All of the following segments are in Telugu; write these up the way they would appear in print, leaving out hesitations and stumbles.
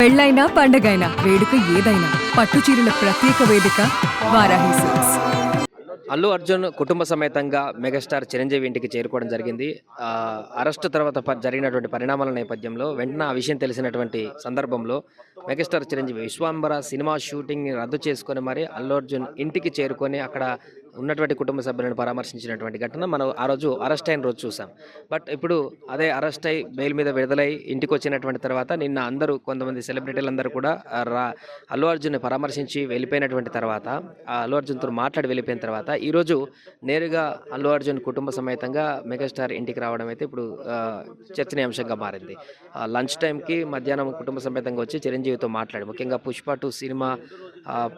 పెళ్ళైనా పండగైనా వేడుక ఏదైనా పట్టు చీరల ప్రత్యేక వేదిక వారాహి సిల్క్స్. అల్లు అర్జున్ కుటుంబ సమేతంగా మెగాస్టార్ చిరంజీవి ఇంటికి చేరుకోవడం జరిగింది. అరెస్ట్ తర్వాత జరిగినటువంటి పరిణామాల నేపథ్యంలో వెంటనే ఆ విషయం తెలిసినటువంటి సందర్భంలో మెగాస్టార్ చిరంజీవి విశ్వాంబర సినిమా షూటింగ్ని రద్దు చేసుకొని మరి అల్లు అర్జున్ ఇంటికి చేరుకొని అక్కడ ఉన్నటువంటి కుటుంబ సభ్యులను పరామర్శించినటువంటి ఘటన మనం ఆ రోజు అరెస్ట్ అయిన రోజు చూసాం. బట్ ఇప్పుడు అదే అరెస్ట్ అయి బెయిల్ మీద విడుదలై ఇంటికి వచ్చినటువంటి తర్వాత నిన్న అందరూ కొంతమంది సెలబ్రిటీలందరూ కూడా అల్లు అర్జున్ని పరామర్శించి వెళ్ళిపోయినటువంటి తర్వాత అల్లు అర్జున్తో మాట్లాడి వెళ్ళిపోయిన తర్వాత ఈరోజు నేరుగా అల్లు అర్జున్ కుటుంబ సమేతంగా మెగాస్టార్ ఇంటికి రావడం అయితే ఇప్పుడు చర్చనీయాంశంగా మారింది. లంచ్ టైంకి మధ్యాహ్నం కుటుంబ సమేతంగా వచ్చి చిరంజీవితో మాట్లాడి ముఖ్యంగా పుష్ప 2 సినిమా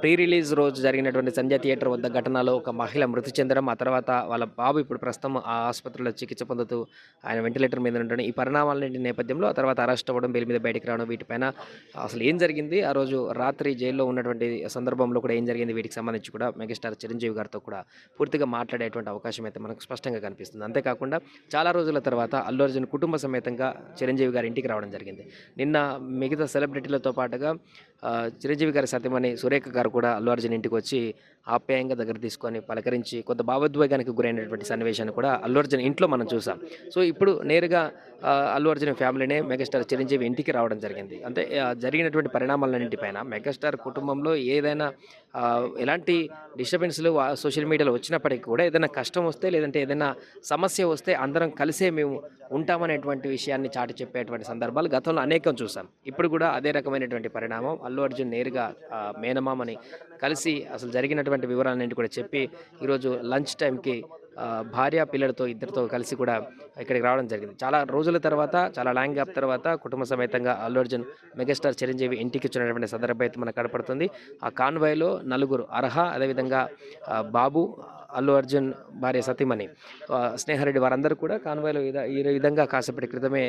ప్రీ రిలీజ్ రోజు జరిగినటువంటి సంజయ్ థియేటర్ వద్ద ఘటనలో ఒక మహిళ మృతి చెందడం, ఆ తర్వాత వాళ్ళ బాబు ఇప్పుడు ప్రస్తుతం ఆ ఆసుపత్రిలో చికిత్స పొందుతూ ఆయన వెంటిలేటర్ మీద ఉండడం, ఈ పరిణామాలన్నింటి నేపథ్యంలో ఆ తర్వాత అరెస్ట్ అవ్వడం, బెయిల్ మీద బయటికి రావడం, వీటిపైన అసలు ఏం జరిగింది, ఆ రోజు రాత్రి జైల్లో ఉన్నటువంటి సందర్భంలో కూడా ఏం జరిగింది, వీటికి సంబంధించి కూడా మెగాస్టార్ చిరంజీవి గారితో కూడా పూర్తిగా మాట్లాడేటువంటి అవకాశం అయితే మనకు స్పష్టంగా కనిపిస్తుంది. అంతేకాకుండా చాలా రోజుల తర్వాత అల్లు అర్జున్ కుటుంబ సమేతంగా చిరంజీవి గారి ఇంటికి రావడం జరిగింది. నిన్న మిగతా సెలబ్రిటీలతో పాటుగా చిరంజీవి గారి సతీమణి సురేఖ గారు కూడా అల్లు అర్జున్ ఇంటికి వచ్చి ఆప్యాయంగా దగ్గర తీసుకొని పలకరించి కొంత భావోద్వేగానికి గురైనటువంటి సన్నివేశాన్ని కూడా అల్లు అర్జున్ ఇంట్లో మనం చూసాం. సో ఇప్పుడు నేరుగా అల్లు అర్జున్ ఫ్యామిలీనే మెగాస్టార్ చిరంజీవి ఇంటికి రావడం జరిగింది. అంటే జరిగినటువంటి పరిణామాలన్నింటిపైన మెగాస్టార్ కుటుంబంలో ఏదైనా ఎలాంటి డిస్టర్బెన్స్లు సోషల్ మీడియాలో వచ్చినప్పటికీ కూడా ఏదైనా కష్టం వస్తే లేదంటే ఏదైనా సమస్య వస్తే అందరం కలిసే మేము ఉంటామనేటువంటి విషయాన్ని చాటి చెప్పేటువంటి సందర్భాలు గతంలో అనేకం చూసాం. ఇప్పుడు కూడా అదే రకమైనటువంటి పరిణామం అల్లు అర్జున్ నేరుగా మేనమామని కలిసి అసలు జరిగినటువంటి వివరాలన్నింటి కూడా చెప్పి ఈరోజు లంచ్ టైంకి భార్య పిల్లలతో ఇద్దరితో కలిసి కూడా ఇక్కడికి రావడం జరిగింది. చాలా రోజుల తర్వాత, చాలా లాంగ్ గ్యాప్ తర్వాత కుటుంబ సమేతంగా అల్లు అర్జున్ మెగాస్టార్ చిరంజీవి ఇంటికి వచ్చినటువంటి సందర్భం అయితే మనకు కనపడుతుంది. ఆ కాన్వాయ్లో నలుగురు అర్హ, అదేవిధంగా బాబు, అల్లు అర్జున్ భార్య సతీమణి స్నేహారెడ్డి వారందరూ కూడా కాన్వాయ్లో ఈ విధంగా కాసేపటి క్రితమే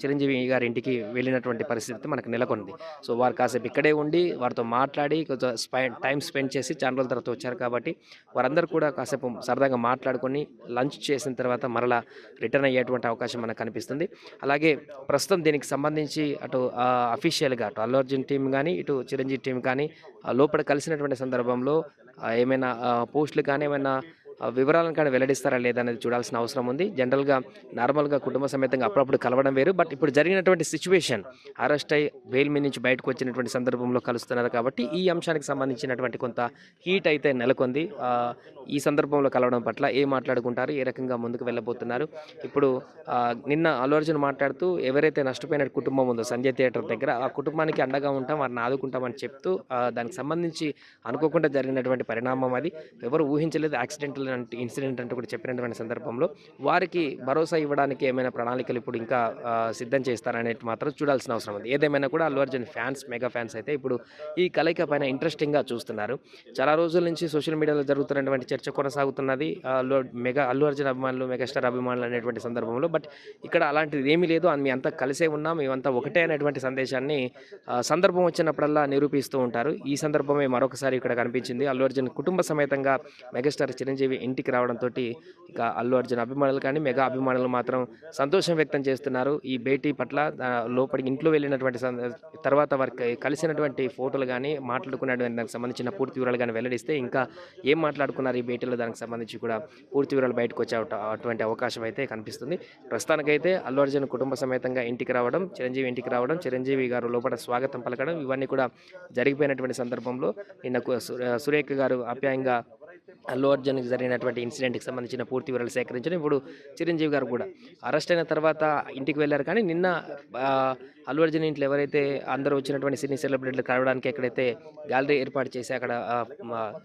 చిరంజీవి గారి ఇంటికి వెళ్ళినటువంటి పరిస్థితి మనకు నెలకొంది. సో వారు కాసేపు ఇక్కడే ఉండి వారితో మాట్లాడి కొంచెం టైం స్పెండ్ చేసి చాలా రోజుల తర్వాత వచ్చారు కాబట్టి వారందరూ కూడా కాసేపు సరదాగా మాట్లాడుకొని లంచ్ చేసిన తర్వాత మరలా రిటర్న్ అయ్యేటువంటి అవకాశం మనకు కనిపిస్తుంది. అలాగే ప్రస్తుతం దీనికి సంబంధించి అటు అఫీషియల్గా అటు అల్లు అర్జున్ టీం కానీ ఇటు చిరంజీవి టీం కానీ లోపల కలిసినటువంటి సందర్భంలో ఏమైనా పోస్టులు కానీ ఏమైనా వివరాలను కానీ వెల్లడిస్తారా లేదా అనేది చూడాల్సిన అవసరం ఉంది. జనరల్గా నార్మల్గా కుటుంబ సమేతంగా అప్పుడప్పుడు కలవడం వేరు, బట్ ఇప్పుడు జరిగినటువంటి సిచ్యువేషన్ అరెస్ట్ అయ్యి బెయిల్ మీద నుంచి బయటకు వచ్చినటువంటి సందర్భంలో కలుస్తున్నారు కాబట్టి ఈ అంశానికి సంబంధించినటువంటి కొంత హీట్ అయితే నెలకొంది. ఈ సందర్భంలో కలవడం పట్ల ఏం మాట్లాడుకుంటారు, ఏ రకంగా ముందుకు వెళ్ళబోతున్నారు. ఇప్పుడు నిన్న అల్లు అర్జున్ మాట్లాడుతూ ఎవరైతే నష్టపోయిన కుటుంబం ఉందో సంజయ్ థియేటర్ దగ్గర ఆ కుటుంబానికి అండగా ఉంటాం, వారిని ఆదుకుంటామని చెప్తూ దానికి సంబంధించి అనుకోకుండా జరిగినటువంటి పరిణామం అది, ఎవరు ఊహించలేదు, యాక్సిడెంటల్ ఇన్సిడెంట్ అంటూ కూడా చెప్పినటువంటి సందర్భంలో వారికి భరోసా ఇవ్వడానికి ఏమైనా ప్రణాళికలు ఇప్పుడు ఇంకా సిద్ధం చేస్తారనేది మాత్రం చూడాల్సిన అవసరం ఉంది. ఏదేమైనా కూడా Allu Arjun fans, mega fans అయితే ఇప్పుడు ఈ కలయిక పైన ఇంట్రెస్టింగ్గా చూస్తున్నారు. చాలా రోజుల నుంచి సోషల్ మీడియాలో జరుగుతున్నటువంటి చర్చ కొనసాగుతున్నది అల్లు అర్జున్ అభిమానులు, మెగాస్టార్ అభిమానులు అనేటువంటి సందర్భంలో. బట్ ఇక్కడ అలాంటిది ఏమీ లేదు, మీ అంతా కలిసే ఉన్నాం, మేమంతా ఒకటే అనేటువంటి సందేశాన్ని సందర్భం వచ్చినప్పుడల్లా నిరూపిస్తూ ఉంటారు. ఈ సందర్భమే మరొకసారి ఇక్కడ కనిపించింది. అల్లు అర్జున్ కుటుంబ సమేతంగా మెగాస్టార్ చిరంజీవి ఇంటికి రావడంతో ఇక అల్లు అర్జున్ అభిమానులు కానీ మెగా అభిమానులు మాత్రం సంతోషం వ్యక్తం చేస్తున్నారు ఈ భేటీ పట్ల. లోపలికి ఇంట్లో వెళ్ళినటువంటి తర్వాత వారికి కలిసినటువంటి ఫోటోలు కానీ మాట్లాడుకున్నటువంటి దానికి సంబంధించిన పూర్తి వివరాలు కానీ వెల్లడిస్తే ఇంకా ఏం మాట్లాడుకున్నారు ఈ భేటీలో దానికి సంబంధించి కూడా పూర్తి వివరాలు బయటకు వచ్చే అటువంటి అవకాశం అయితే కనిపిస్తుంది. ప్రస్తుతానికైతే అల్లు అర్జున్ కుటుంబ సమేతంగా ఇంటికి రావడం, చిరంజీవి ఇంటికి రావడం, చిరంజీవి గారు లోపల స్వాగతం పలకడం, ఇవన్నీ కూడా జరిగిపోయినటువంటి సందర్భంలో నిన్న సురేఖ గారు ఆప్యాయంగా అల్లు అర్జున్కి జరిగినటువంటి ఇన్సిడెంట్కి సంబంధించిన పూర్తి వివరాలు సేకరించడం. ఇప్పుడు చిరంజీవి గారు కూడా అరెస్ట్ అయిన తర్వాత ఇంటికి వెళ్ళారు, కానీ నిన్న అల్లు అర్జున్ ఇంట్లో ఎవరైతే అందరూ వచ్చినటువంటి సినీ సెలబ్రిటీలు కలవడానికి ఎక్కడైతే గ్యాలరీ ఏర్పాటు చేసి అక్కడ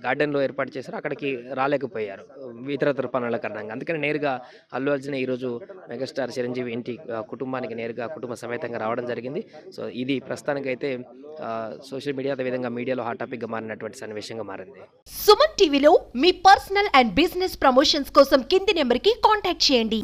గార్డెన్లో ఏర్పాటు చేశారో అక్కడికి రాలేకపోయారు ఇతరతర పనుల కారణంగా. అందుకని నేరుగా అల్లు అర్జున్ ఈరోజు మెగాస్టార్ చిరంజీవి ఇంటి కుటుంబానికి నేరుగా కుటుంబ సమేతంగా రావడం జరిగింది. సో ఇది ప్రస్తుతానికైతే సోషల్ మీడియా అదేవిధంగా మీడియాలో హాట్ టాపిక్గా మారినటువంటి సన్నివేశంగా మారింది. సుమన్ టీవీలో మీ పర్సనల్ అండ్ బిజినెస్ ప్రమోషన్స్ కోసం కింది నెంబర్కి కాంటాక్ట్ చేయండి.